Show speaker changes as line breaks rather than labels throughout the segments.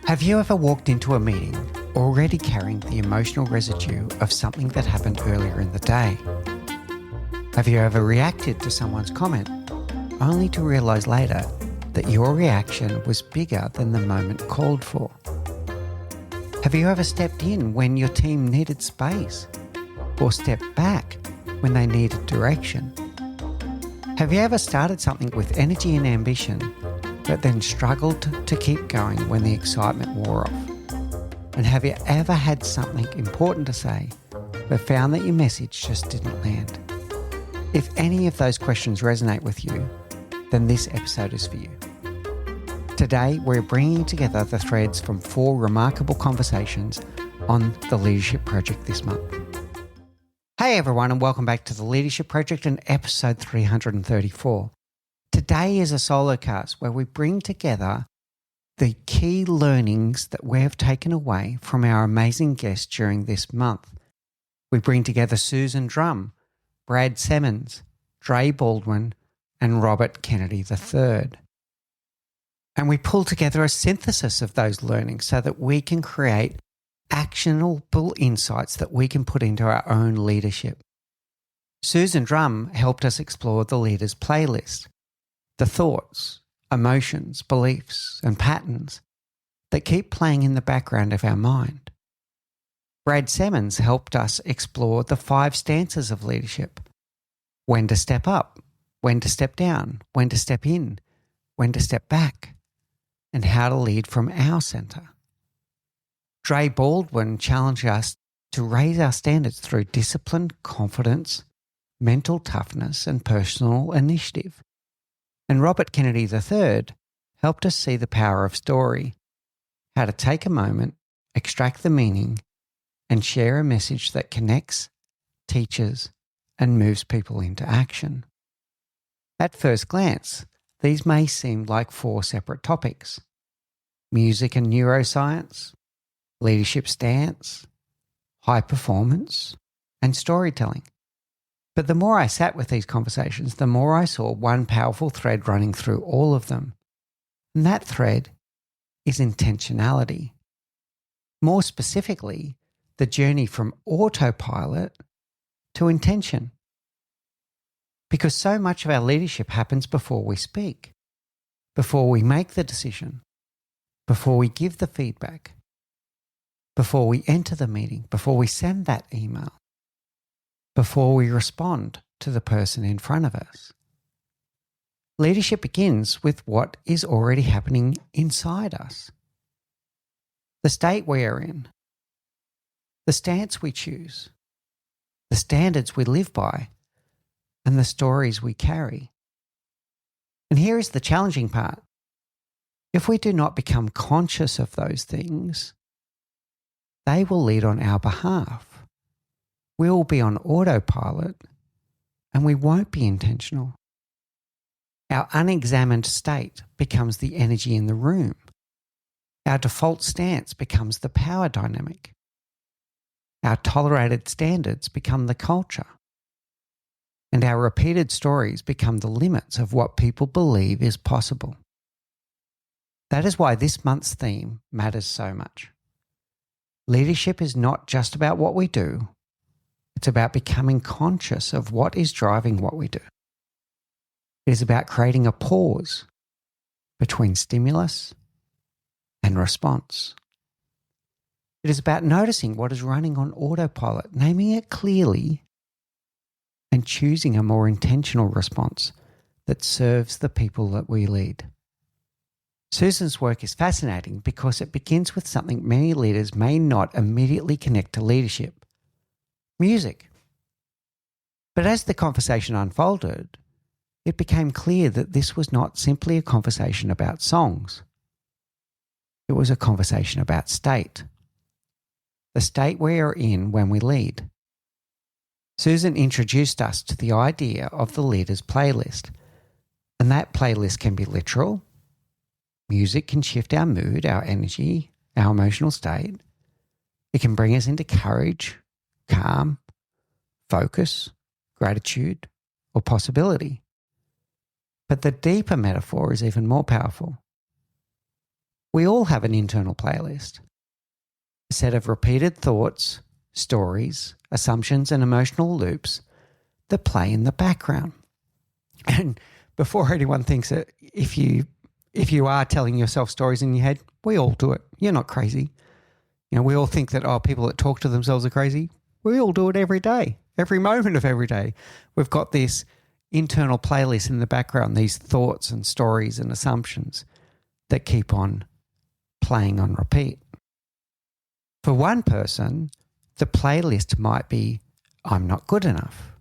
Have you ever walked into a meeting already carrying the emotional residue of something that happened earlier in the day? Have you ever reacted to someone's comment only to realise later that your reaction was bigger than the moment called for? Have you ever stepped in when your team needed space or stepped back when they needed direction? Have you ever started something with energy and ambition but then struggled to keep going when the excitement wore off? And have you ever had something important to say but found that your message just didn't land? If any of those questions resonate with you, then this episode is for you. Today, we're bringing together the threads from 4 remarkable conversations on the Leadership Project this month. Hey everyone, and welcome back to the Leadership Project and episode 334. Today is a solo cast where we bring together the key learnings that we have taken away from our amazing guests during this month. We bring together Susan Drum, Brad Simmons, Dre Baldwin, and Robert Kennedy III. And we pull together a synthesis of those learnings so that we can create actionable insights that we can put into our own leadership. Susan Drum helped us explore the leader's playlist, the thoughts, emotions, beliefs, and patterns that keep playing in the background of our mind. Brad Simmons helped us explore the 5 stances of leadership: when to step up, when to step down, when to step in, when to step back, and how to lead from our centre. Dre Baldwin challenged us to raise our standards through discipline, confidence, mental toughness, and personal initiative. And Robert Kennedy III helped us see the power of story, how to take a moment, extract the meaning, and share a message that connects, teaches, and moves people into action. At first glance, these may seem like 4 separate topics: music and neuroscience, leadership stance, high performance, and storytelling. But the more I sat with these conversations, the more I saw one powerful thread running through all of them. And that thread is intentionality. More specifically, the journey from autopilot to intention. Because so much of our leadership happens before we speak, before we make the decision, before we give the feedback, before we enter the meeting, before we send that email, before we respond to the person in front of us. Leadership begins with what is already happening inside us. The state we are in, the stance we choose, the standards we live by, and the stories we carry. And here is the challenging part. If we do not become conscious of those things, they will lead on our behalf. We will be on autopilot and we won't be intentional. Our unexamined state becomes the energy in the room. Our default stance becomes the power dynamic. Our tolerated standards become the culture. And our repeated stories become the limits of what people believe is possible. That is why this month's theme matters so much. Leadership is not just about what we do. It's about becoming conscious of what is driving what we do. It is about creating a pause between stimulus and response. It is about noticing what is running on autopilot, naming it clearly, and choosing a more intentional response that serves the people that we lead. Susan's work is fascinating because it begins with something many leaders may not immediately connect to leadership: music. But as the conversation unfolded, it became clear that this was not simply a conversation about songs. It was a conversation about state. The state we are in when we lead. Susan introduced us to the idea of the leader's playlist, and that playlist can be literal. Music can shift our mood, our energy, our emotional state. It can bring us into courage, calm, focus, gratitude, or possibility. But the deeper metaphor is even more powerful. We all have an internal playlist, a set of repeated thoughts, stories, assumptions, and emotional loops that play in the background. And before anyone thinks that if you are telling yourself stories in your head, we all do it. You're not crazy. We all think that, people that talk to themselves are crazy. We all do it every day, every moment of every day. We've got this internal playlist in the background, these thoughts and stories and assumptions that keep on playing on repeat. For one person, the playlist might be, I'm not good enough.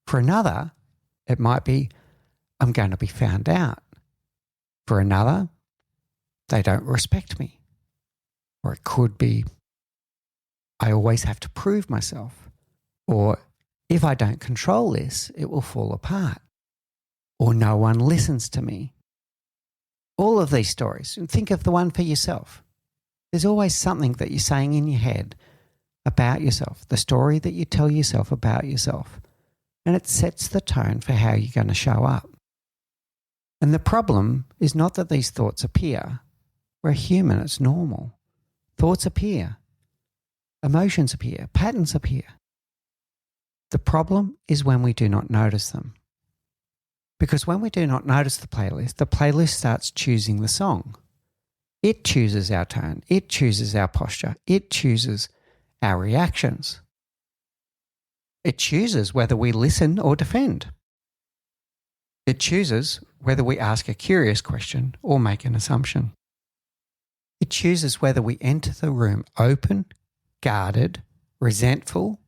For another, it might be, I'm going to be found out. For another, they don't respect me. Or it could be, I always have to prove myself. Or if I don't control this, it will fall apart. Or no one listens to me. All of these stories, and think of the one for yourself. There's always something that you're saying in your head about yourself, the story that you tell yourself about yourself. And it sets the tone for how you're going to show up. And the problem is not that these thoughts appear. We're human, it's normal. Thoughts appear. Emotions appear. Patterns appear. The problem is when we do not notice them. Because when we do not notice the playlist starts choosing the song. It chooses our tone. It chooses our posture. It chooses our reactions. It chooses whether we listen or defend. It chooses whether we ask a curious question or make an assumption. It chooses whether we enter the room open, guarded, resentful,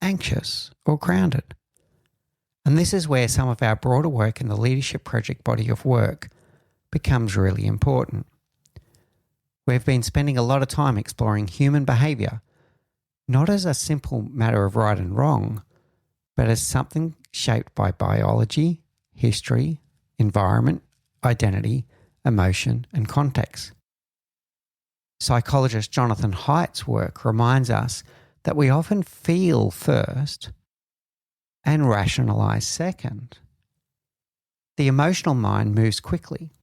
anxious, or grounded. And this is where some of our broader work in the Leadership Project body of work becomes really important. We've been spending a lot of time exploring human behaviour, not as a simple matter of right and wrong, but as something shaped by biology, history, environment, identity, emotion, and context. Psychologist Jonathan Haidt's work reminds us that we often feel first and rationalise second. The emotional mind moves quickly.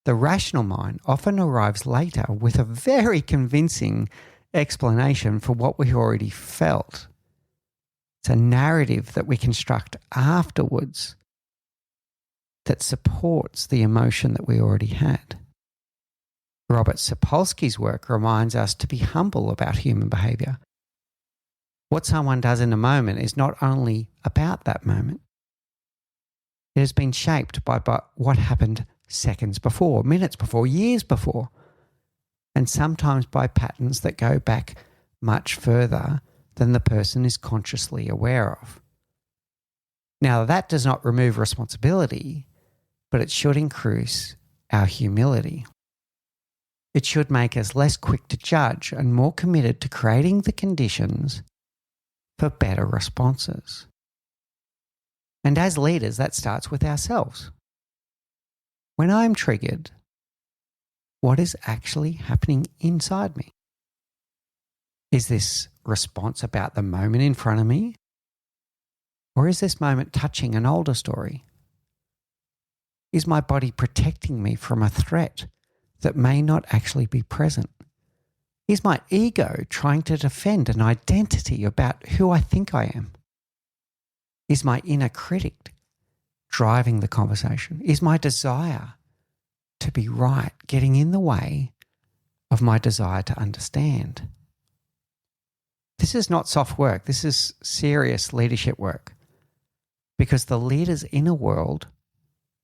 The rational mind often arrives later with a very convincing explanation for what we already felt. It's a narrative that we construct afterwards that supports the emotion that we already had. Robert Sapolsky's work reminds us to be humble about human behaviour. What someone does in a moment is not only about that moment. It has been shaped by what happened seconds before, minutes before, years before, and sometimes by patterns that go back much further than the person is consciously aware of. Now, that does not remove responsibility, but it should increase our humility. It should make us less quick to judge and more committed to creating the conditions for better responses. And as leaders, that starts with ourselves. When I'm triggered, what is actually happening inside me? Is this response about the moment in front of me? Or is this moment touching an older story? Is my body protecting me from a threat that may not actually be present? Is my ego trying to defend an identity about who I think I am? Is my inner critic driving the conversation? Is my desire to be right getting in the way of my desire to understand? This is not soft work. This is serious leadership work, because the leader's inner world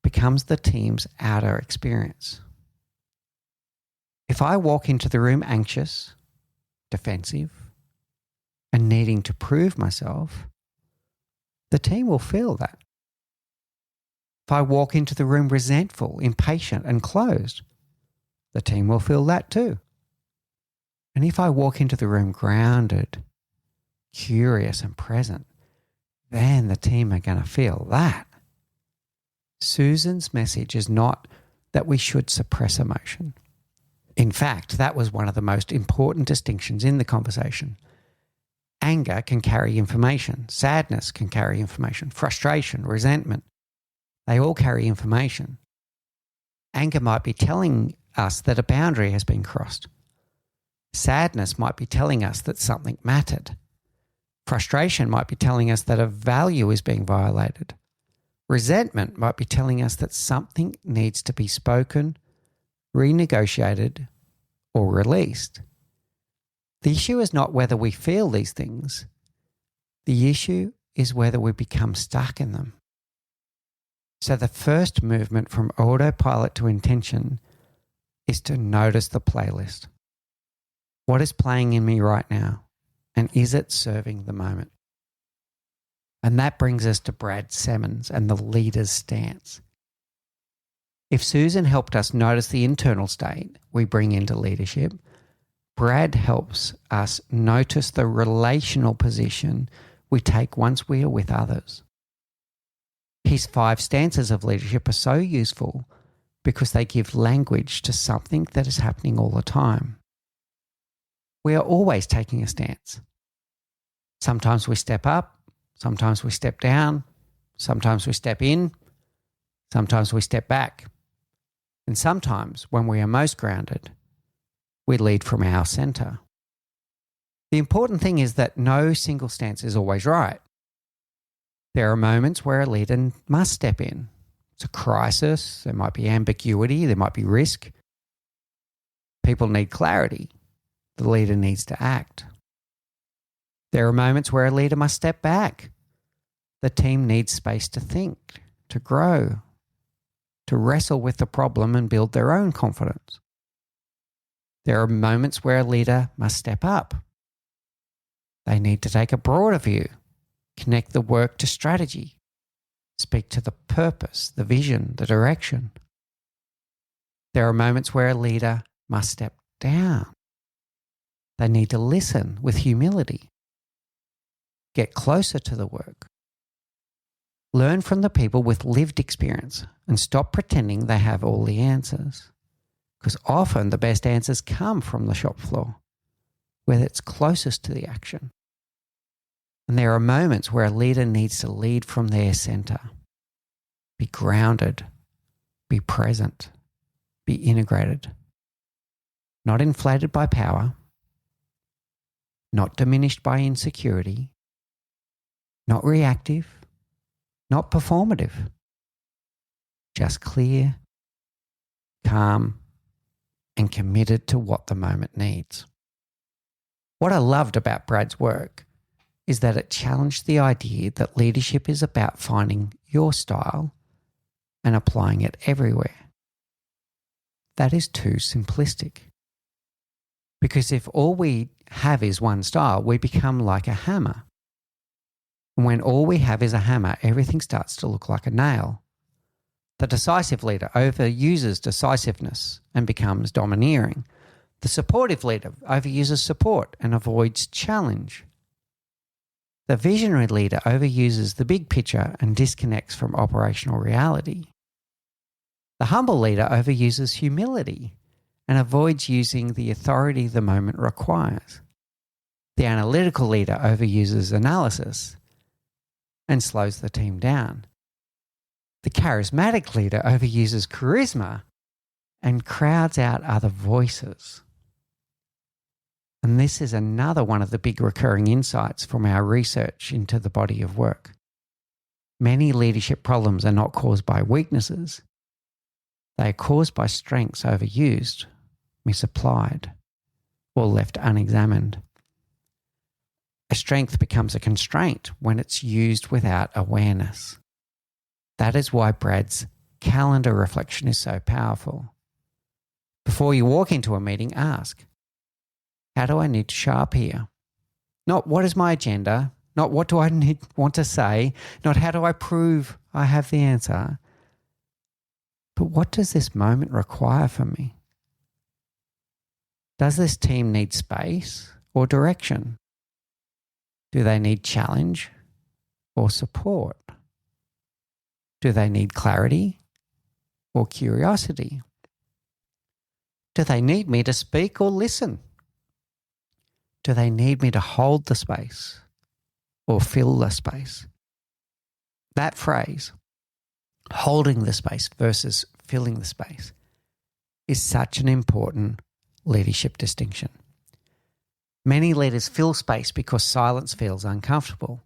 becomes the team's outer experience. If I walk into the room anxious, defensive, and needing to prove myself, the team will feel that. If I walk into the room resentful, impatient, and closed, the team will feel that too. And if I walk into the room grounded, curious, and present, then the team are going to feel that. Susan's message is not that we should suppress emotion. In fact, that was one of the most important distinctions in the conversation. Anger can carry information. Sadness can carry information. Frustration, resentment, they all carry information. Anger might be telling us that a boundary has been crossed. Sadness might be telling us that something mattered. Frustration might be telling us that a value is being violated. Resentment might be telling us that something needs to be spoken, renegotiated, or released. The issue is not whether we feel these things. The issue is whether we become stuck in them. So the first movement from autopilot to intention is to notice the playlist. What is playing in me right now? And is it serving the moment? And that brings us to Brad Simmons and the leader's stance. If Susan helped us notice the internal state we bring into leadership, Brad helps us notice the relational position we take once we are with others. His 5 stances of leadership are so useful because they give language to something that is happening all the time. We are always taking a stance. Sometimes we step up, sometimes we step down, sometimes we step in, sometimes we step back. And sometimes, when we are most grounded, we lead from our center. The important thing is that no single stance is always right. There are moments where a leader must step in. It's a crisis, there might be ambiguity, there might be risk. People need clarity. The leader needs to act. There are moments where a leader must step back. The team needs space to think, to grow, to wrestle with the problem and build their own confidence. There are moments where a leader must step up. They need to take a broader view, connect the work to strategy, speak to the purpose, the vision, the direction. There are moments where a leader must step down. They need to listen with humility, get closer to the work, learn from the people with lived experience and stop pretending they have all the answers. Because often the best answers come from the shop floor, where it's closest to the action. And there are moments where a leader needs to lead from their center, be grounded, be present, be integrated, not inflated by power, not diminished by insecurity, not reactive, not performative, just clear, calm, and committed to what the moment needs. What I loved about Brad's work is that it challenged the idea that leadership is about finding your style and applying it everywhere. That is too simplistic. Because if all we have is one style, we become like a hammer. And when all we have is a hammer, everything starts to look like a nail. The decisive leader overuses decisiveness and becomes domineering. The supportive leader overuses support and avoids challenge. The visionary leader overuses the big picture and disconnects from operational reality. The humble leader overuses humility and avoids using the authority the moment requires. The analytical leader overuses analysis and slows the team down. The charismatic leader overuses charisma and crowds out other voices. And this is another one of the big recurring insights from our research into the body of work. Many leadership problems are not caused by weaknesses. They are caused by strengths overused, misapplied, or left unexamined. A strength becomes a constraint when it's used without awareness. That is why Brad's calendar reflection is so powerful. Before you walk into a meeting, ask, how do I need to show up here? Not what is my agenda, not what do I want to say, not how do I prove I have the answer, but what does this moment require from me? Does this team need space or direction? Do they need challenge or support? Do they need clarity or curiosity? Do they need me to speak or listen? Do they need me to hold the space or fill the space? That phrase, holding the space versus filling the space, is such an important leadership distinction. Many leaders fill space because silence feels uncomfortable.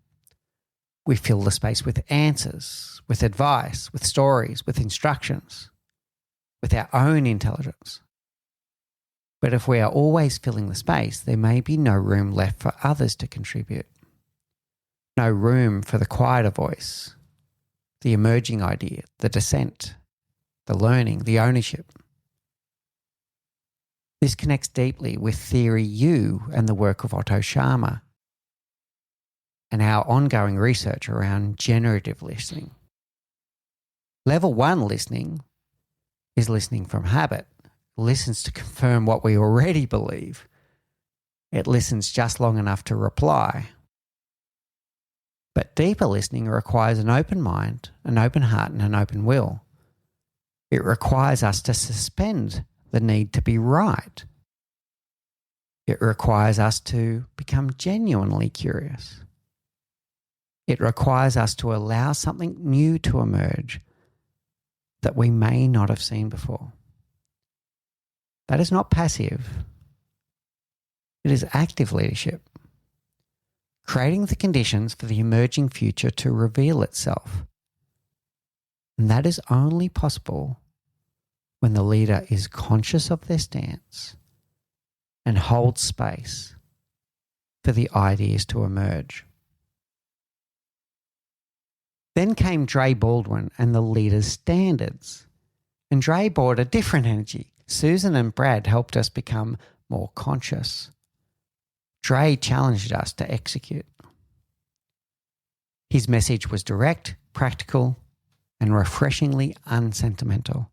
We fill the space with answers, with advice, with stories, with instructions, with our own intelligence. But if we are always filling the space, there may be no room left for others to contribute. No room for the quieter voice, the emerging idea, the dissent, the learning, the ownership. This connects deeply with Theory U and the work of Otto Scharmer and our ongoing research around generative listening. Level 1 listening is listening from habit. It listens to confirm what we already believe. It listens just long enough to reply. But deeper listening requires an open mind, an open heart, and an open will. It requires us to suspend the need to be right. It requires us to become genuinely curious. It requires us to allow something new to emerge that we may not have seen before. That is not passive. It is active leadership, creating the conditions for the emerging future to reveal itself. And that is only possible when the leader is conscious of their stance and holds space for the ideas to emerge. Then came Dre Baldwin and the leader's standards. And Dre brought a different energy. Susan and Brad helped us become more conscious. Dre challenged us to execute. His message was direct, practical, and refreshingly unsentimental.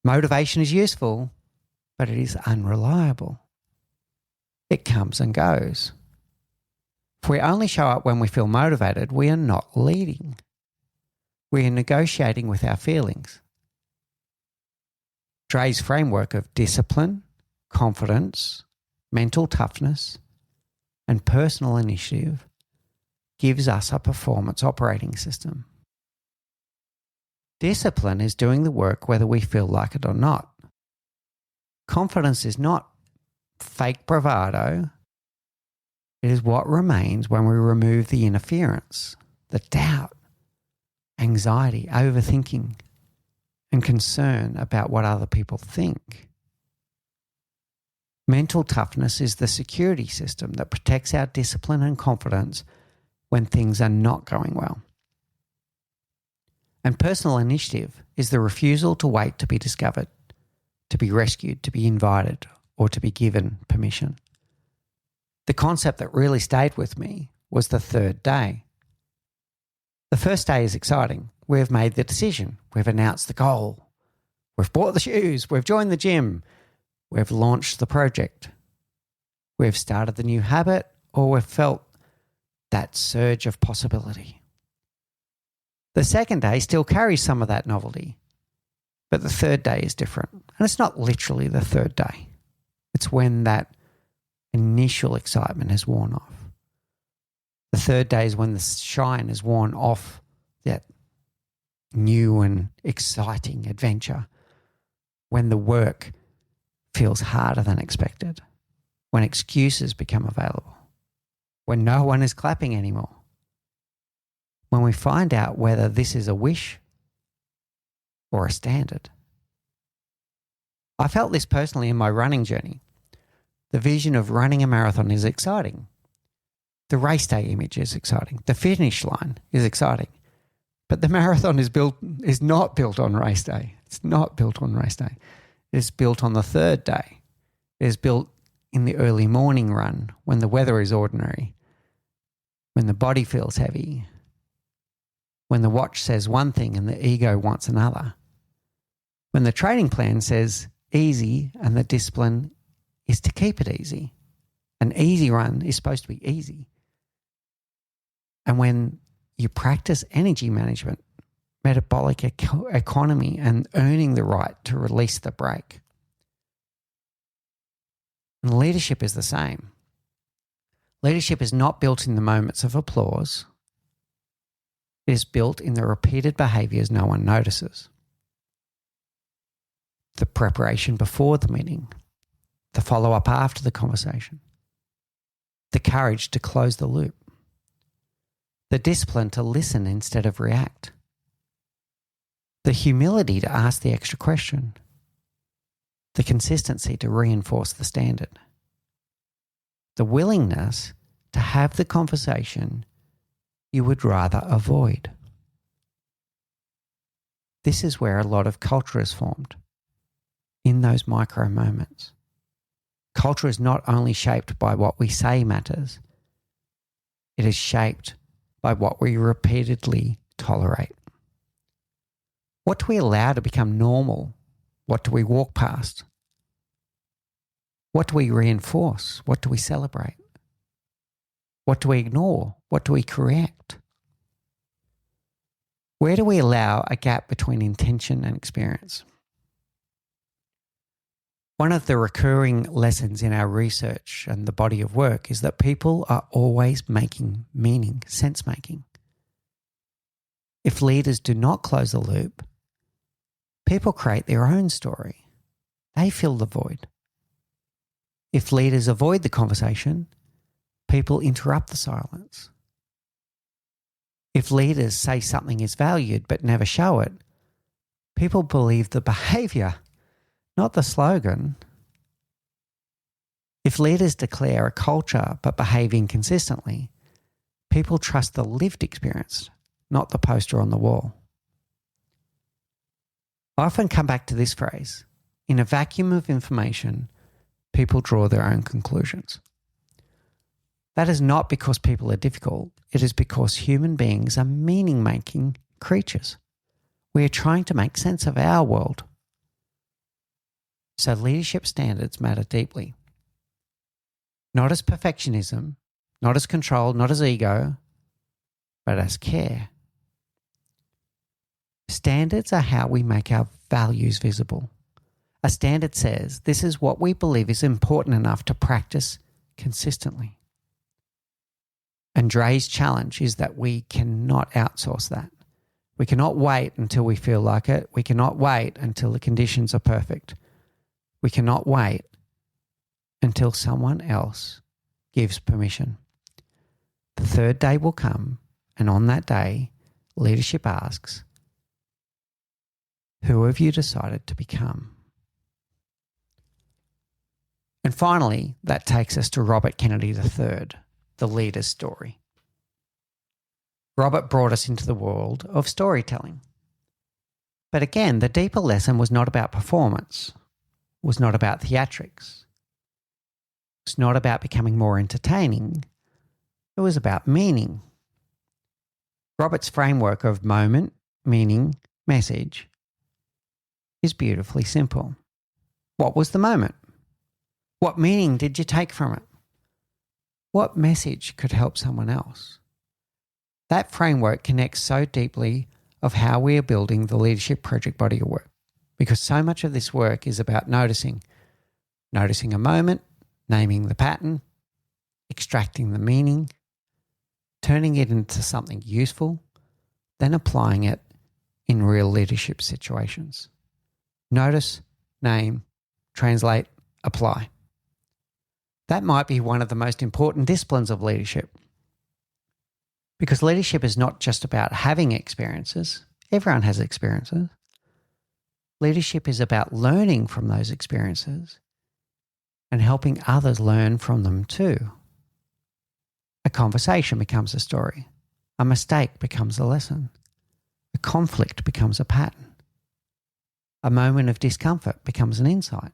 Motivation is useful, but it is unreliable. It comes and goes. If we only show up when we feel motivated, we are not leading. We are negotiating with our feelings. Dre's framework of discipline, confidence, mental toughness, and personal initiative gives us a performance operating system. Discipline is doing the work whether we feel like it or not. Confidence is not fake bravado. It is what remains when we remove the interference, the doubt, anxiety, overthinking, and concern about what other people think. Mental toughness is the security system that protects our discipline and confidence when things are not going well. And personal initiative is the refusal to wait to be discovered, to be rescued, to be invited, or to be given permission. The concept that really stayed with me was the third day. The first day is exciting. We've made the decision. We've announced the goal. We've bought the shoes. We've joined the gym. We've launched the project. We've started the new habit, or we've felt that surge of possibility. The second day still carries some of that novelty, but the third day is different. And it's not literally the third day. It's when that initial excitement has worn off. The third day is when the shine has worn off that new and exciting adventure, when the work feels harder than expected, when excuses become available, when no one is clapping anymore, when we find out whether this is a wish or a standard. I felt this personally in my running journey. The vision of running a marathon is exciting. The race day image is exciting. The finish line is exciting. But the marathon is not built on race day. It's not built on race day. It is built on the third day. It is built in the early morning run when the weather is ordinary, when the body feels heavy, when the watch says one thing and the ego wants another, when the training plan says easy and the discipline is to keep it easy. An easy run is supposed to be easy. And when you practice energy management, metabolic economy, and earning the right to release the brake. And leadership is the same. Leadership is not built in the moments of applause. It is built in the repeated behaviours no one notices. the preparation before the meeting, the follow-up after the conversation, the courage to close the loop, the discipline to listen instead of react, the humility to ask the extra question, the consistency to reinforce the standard, the willingness to have the conversation you would rather avoid. This is where a lot of culture is formed, in those micro moments. Culture is not only shaped by what we say matters, it is shaped by what we repeatedly tolerate. What do we allow to become normal? What do we walk past? What do we reinforce? What do we celebrate? What do we ignore? What do we correct? Where do we allow a gap between intention and experience? One of the recurring lessons in our research and the body of work is that people are always making meaning, sense-making. If leaders do not close the loop, people create their own story. They fill the void. If leaders avoid the conversation, people interrupt the silence. If leaders say something is valued but never show it, people believe the behaviour, not the slogan. If leaders declare a culture but behave inconsistently, people trust the lived experience, not the poster on the wall. I often come back to this phrase: in a vacuum of information, people draw their own conclusions. That is not because people are difficult. It is because human beings are meaning-making creatures. We are trying to make sense of our world. So leadership standards matter deeply. Not as perfectionism, not as control, not as ego, but as care. Standards are how we make our values visible. A standard says this is what we believe is important enough to practice consistently. Andre's challenge is that we cannot outsource that. We cannot wait until we feel like it. We cannot wait until the conditions are perfect. We cannot wait until someone else gives permission. The third day will come, and on that day, leadership asks, who have you decided to become? And finally, that takes us to Robert Kennedy III, the leader's story. Robert brought us into the world of storytelling. But again, the deeper lesson was not about performance, was not about theatrics. It's not about becoming more entertaining. It was about meaning. Robert's framework of moment, meaning, message is beautifully simple. What was the moment? What meaning did you take from it? What message could help someone else? That framework connects so deeply of how we are building the leadership project body of work, because so much of this work is about noticing a moment, naming the pattern, extracting the meaning, turning it into something useful, then applying it in real leadership situations. Notice, name, translate, apply. That might be one of the most important disciplines of leadership, because leadership is not just about having experiences. Everyone has experiences. Leadership is about learning from those experiences and helping others learn from them too. A conversation becomes a story. A mistake becomes a lesson. A conflict becomes a pattern. A moment of discomfort becomes an insight.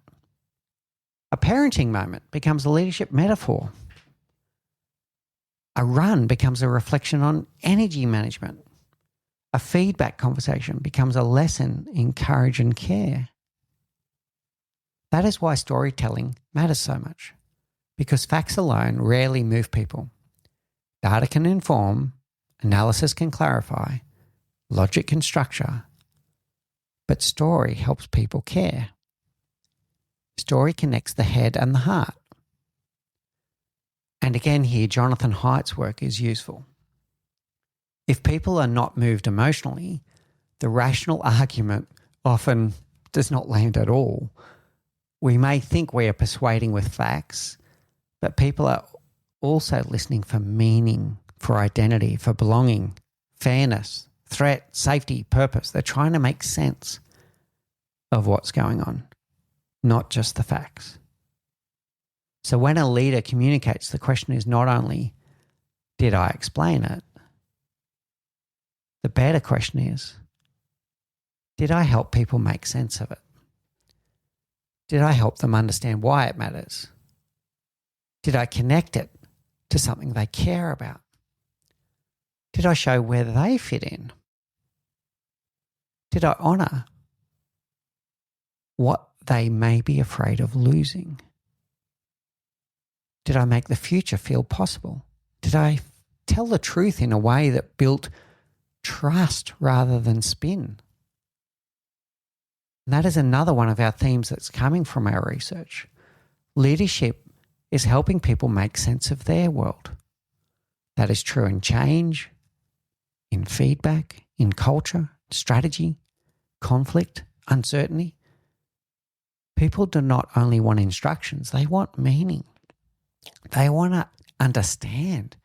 A parenting moment becomes a leadership metaphor. A run becomes a reflection on energy management. A feedback conversation becomes a lesson in courage and care. That is why storytelling matters so much, because facts alone rarely move people. Data can inform, analysis can clarify, logic can structure, but story helps people care. Story connects the head and the heart. And again here, Jonathan Haidt's work is useful. If people are not moved emotionally, the rational argument often does not land at all. We may think we are persuading with facts, but people are also listening for meaning, for identity, for belonging, fairness, threat, safety, purpose. They're trying to make sense of what's going on, not just the facts. So when a leader communicates, the question is not only, did I explain it? The better question is, did I help people make sense of it? Did I help them understand why it matters? Did I connect it to something they care about? Did I show where they fit in? Did I honour what they may be afraid of losing? Did I make the future feel possible? Did I tell the truth in a way that built trust rather than spin? And that is another one of our themes that's coming from our research. Leadership is helping people make sense of their world. That is true in change, in feedback, in culture, strategy, conflict, uncertainty. People do not only want instructions, they want meaning. They want to understand,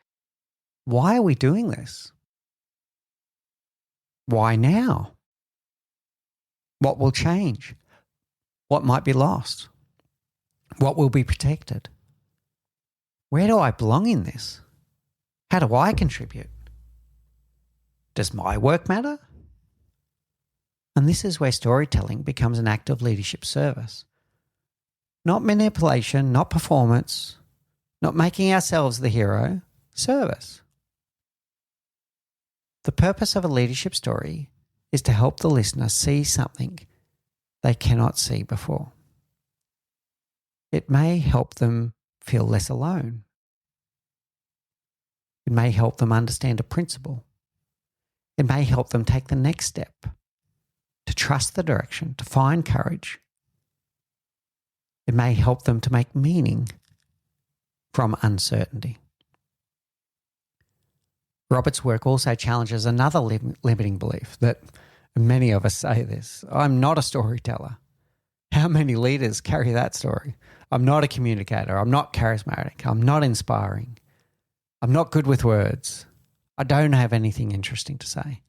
why are we doing this? Why now? What will change? What might be lost? What will be protected? Where do I belong in this? How do I contribute? Does my work matter? And this is where storytelling becomes an act of leadership service. Not manipulation, not performance, not making ourselves the hero, service. The purpose of a leadership story is to help the listener see something they cannot see before. It may help them feel less alone. It may help them understand a principle. It may help them take the next step, to trust the direction, to find courage. It may help them to make meaning from uncertainty. Robert's work also challenges another limiting belief that many of us say this: I'm not a storyteller. How many leaders carry that story? I'm not a communicator. I'm not charismatic. I'm not inspiring. I'm not good with words. I don't have anything interesting to say.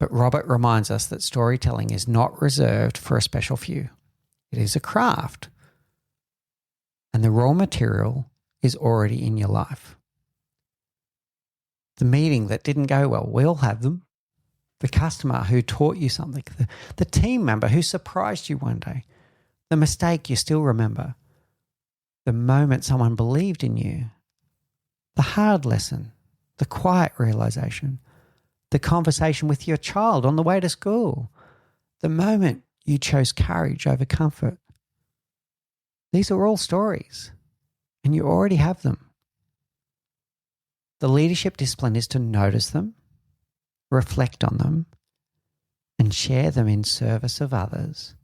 But Robert reminds us that storytelling is not reserved for a special few. It is a craft. And the raw material is already in your life. The meeting that didn't go well, we all have them. The customer who taught you something, the team member who surprised you one day, the mistake you still remember, the moment someone believed in you, the hard lesson, the quiet realization, the conversation with your child on the way to school, the moment you chose courage over comfort. These are all stories, and you already have them. The leadership discipline is to notice them, reflect on them, and share them in service of others.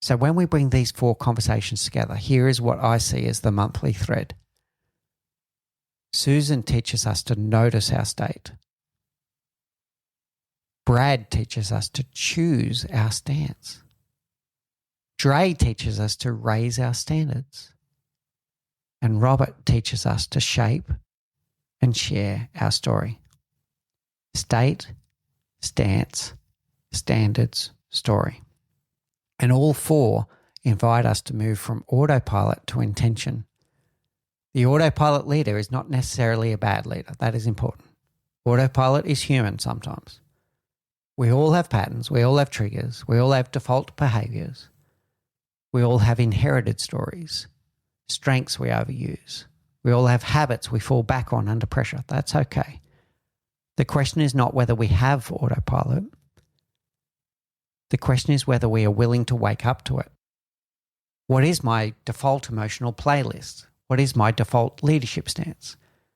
So when we bring these 4 conversations together, here is what I see as the monthly thread. Susan teaches us to notice our state. Brad teaches us to choose our stance. Dre teaches us to raise our standards. And Robert teaches us to shape and share our story. State, stance, standards, story. And all 4 invite us to move from autopilot to intention. The autopilot leader is not necessarily a bad leader. That is important. Autopilot is human sometimes. We all have patterns. We all have triggers. We all have default behaviors. We all have inherited stories, strengths we overuse. We all have habits we fall back on under pressure. That's okay. The question is not whether we have autopilot. The question is whether we are willing to wake up to it. What is my default emotional playlist? What is my default leadership stance?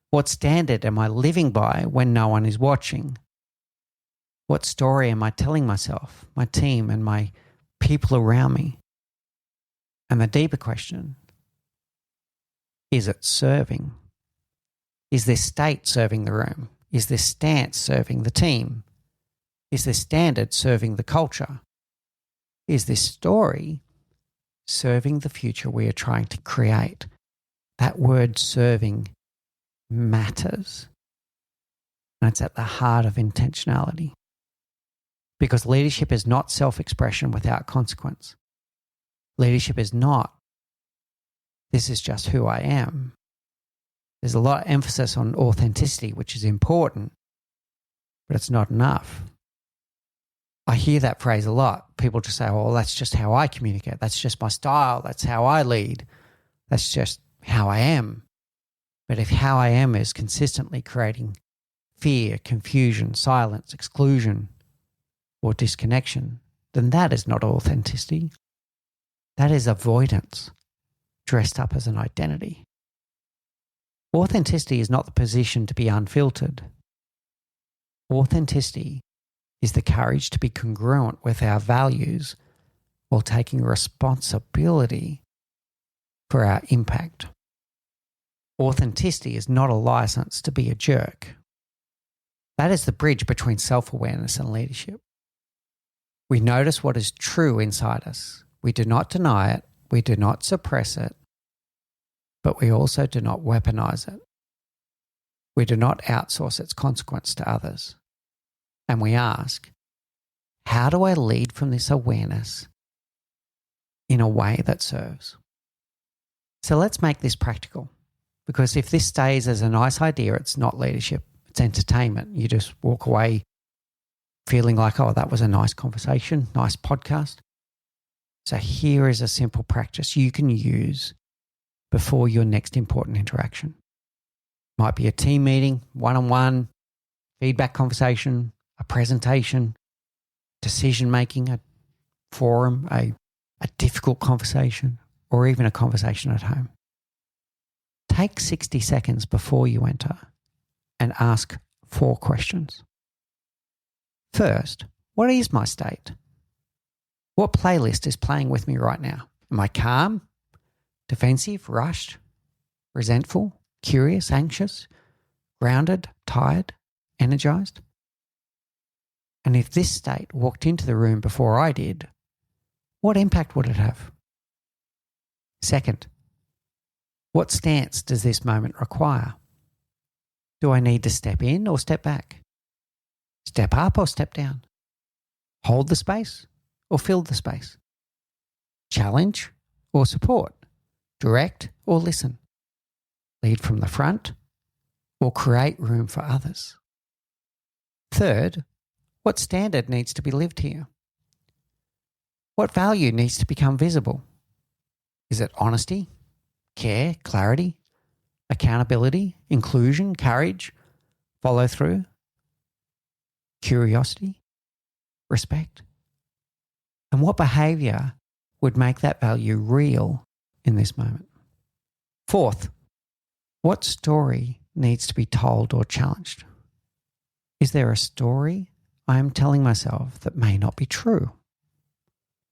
What standard am I living by when no one is watching? What story am I telling myself, my team, and my people around me? And the deeper question, is it serving? Is this state serving the room? Is this stance serving the team? Is this standard serving the culture? Is this story serving the future we are trying to create? That word serving matters. And it's at the heart of intentionality. Because leadership is not self-expression without consequence. Leadership is not, this is just who I am. There's a lot of emphasis on authenticity, which is important, but it's not enough. I hear that phrase a lot. People just say, oh, that's just how I communicate. That's just my style. That's how I lead. That's just how I am. But if how I am is consistently creating fear, confusion, silence, exclusion, or disconnection, then that is not authenticity. That is avoidance dressed up as an identity. Authenticity is not the position to be unfiltered. Authenticity is the courage to be congruent with our values while taking responsibility for our impact. Authenticity is not a license to be a jerk. That is the bridge between self-awareness and leadership. We notice what is true inside us. We do not deny it. We do not suppress it. But we also do not weaponize it. We do not outsource its consequence to others. And we ask, how do I lead from this awareness in a way that serves? So let's make this practical. Because if this stays as a nice idea, it's not leadership. It's entertainment. You just walk away feeling like, oh, that was a nice conversation, nice podcast. So here is a simple practice you can use before your next important interaction. Might be a team meeting, one-on-one, feedback conversation, a presentation, decision-making, a forum, a difficult conversation, or even a conversation at home. Take 60 seconds before you enter and ask 4 questions. First, what is my state? What playlist is playing with me right now? Am I calm, defensive, rushed, resentful, curious, anxious, grounded, tired, energized? And if this state walked into the room before I did, what impact would it have? Second, what stance does this moment require? Do I need to step in or step back? Step up or step down? Hold the space or fill the space? Challenge or support? Direct or listen? Lead from the front or create room for others? Third, what standard needs to be lived here? What value needs to become visible? Is it honesty, care, clarity, accountability, inclusion, courage, follow through, curiosity, respect? And what behavior would make that value real in this moment? Fourth, what story needs to be told or challenged? Is there a story I am telling myself that may not be true?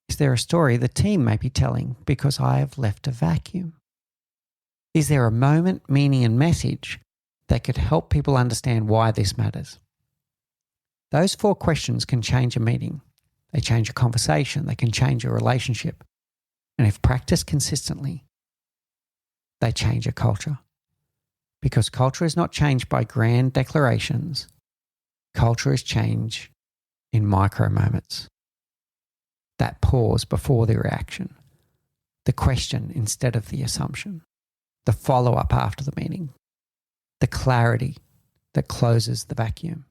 Is there a story the team may be telling because I have left a vacuum? Is there a moment, meaning, and message that could help people understand why this matters? Those 4 questions can change a meeting. They change a conversation. They can change a relationship. And if practiced consistently, they change a culture. Because culture is not changed by grand declarations. Culture is changed in micro moments. That pause before the reaction. The question instead of the assumption. The follow-up after the meeting. The clarity that closes the vacuum.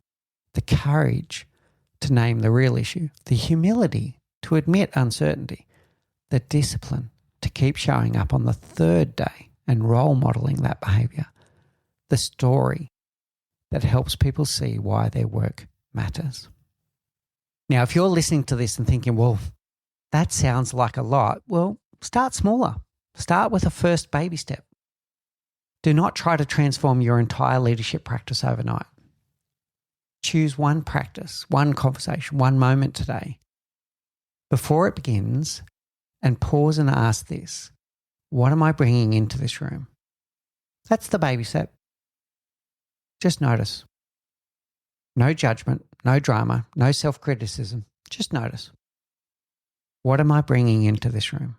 The courage to name the real issue. The humility to admit uncertainty. The discipline to keep showing up on the 3rd day and role modeling that behavior. The story that helps people see why their work matters. Now, if you're listening to this and thinking, well, that sounds like a lot, well, start smaller. Start with a first baby step. Do not try to transform your entire leadership practice overnight. Choose one practice, one conversation, one moment today. Before it begins, and pause and ask this, what am I bringing into this room? That's the baby step. Just notice. No judgment, no drama, no self-criticism. Just notice. What am I bringing into this room?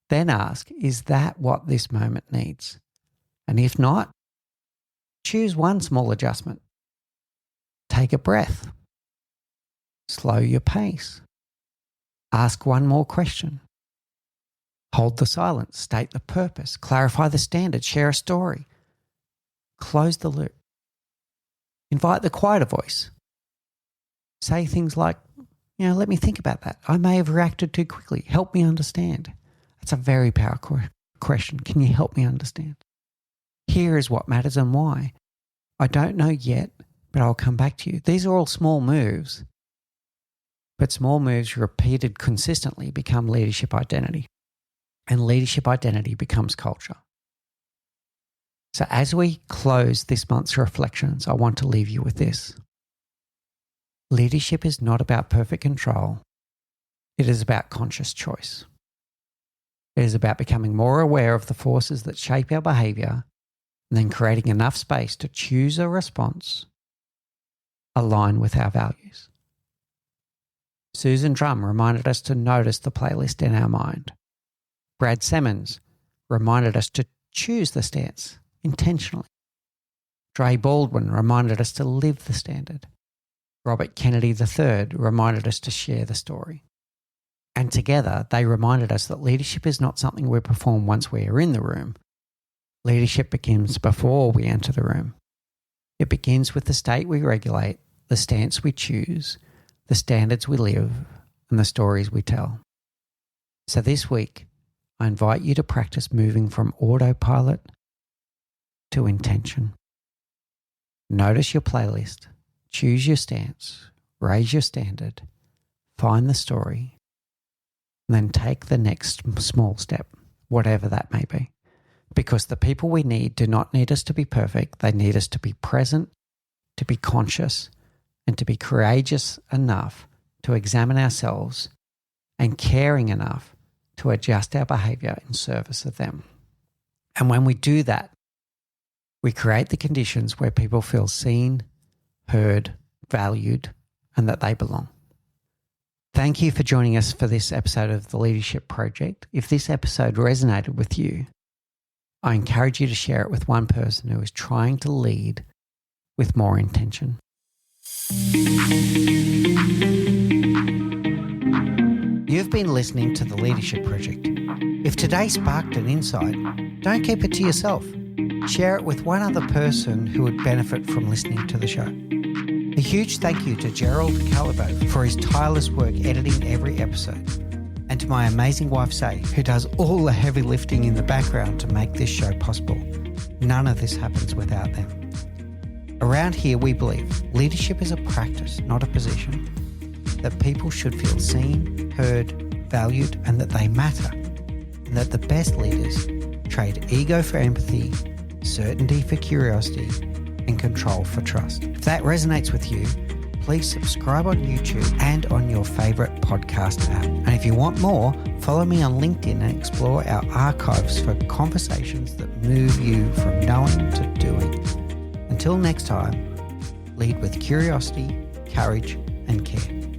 Then ask, is that what this moment needs? And if not, choose one small adjustment. Take a breath. Slow your pace. Ask one more question. Hold the silence, state the purpose, clarify the standard, share a story. Close the loop. Invite the quieter voice. Say things like, let me think about that. I may have reacted too quickly. Help me understand. That's a very powerful question. Can you help me understand? Here is what matters and why. I don't know yet, but I'll come back to you. These are all small moves, but small moves repeated consistently become leadership identity, and leadership identity becomes culture. So as we close this month's reflections, I want to leave you with this. Leadership is not about perfect control. It is about conscious choice. It is about becoming more aware of the forces that shape our behavior and then creating enough space to choose a response aligned with our values. Susan Drum reminded us to notice the playlist in our mind. Brad Simmons reminded us to choose the stance intentionally. Dre Baldwin reminded us to live the standard. Robert Kennedy III reminded us to share the story. And together, they reminded us that leadership is not something we perform once we are in the room. Leadership begins before we enter the room. It begins with the state we regulate, the stance we choose, the standards we live, and the stories we tell. So this week, I invite you to practice moving from autopilot to intention. Notice your playlist, choose your stance, raise your standard, find the story, and then take the next small step, whatever that may be. Because the people we need do not need us to be perfect. They need us to be present, to be conscious, and to be courageous enough to examine ourselves and caring enough to adjust our behavior in service of them. And when we do that, we create the conditions where people feel seen, heard, valued, and that they belong. Thank you for joining us for this episode of The Leadership Project. If this episode resonated with you, I encourage you to share it with one person who is trying to lead with more intention. You've been listening to The Leadership Project. If today sparked an insight, don't keep it to yourself. Share it with one other person who would benefit from listening to the show. A huge thank you to Gerald Calabo for his tireless work editing every episode, and to my amazing wife, Say, who does all the heavy lifting in the background to make this show possible. None of this happens without them. Around here, we believe leadership is a practice, not a position, that people should feel seen, heard, valued, and that they matter, and that the best leaders trade ego for empathy, certainty for curiosity, and control for trust. If that resonates with you, please subscribe on YouTube and on your favourite podcast app. And if you want more, follow me on LinkedIn and explore our archives for conversations that move you from knowing to doing. Until next time, lead with curiosity, courage, and care.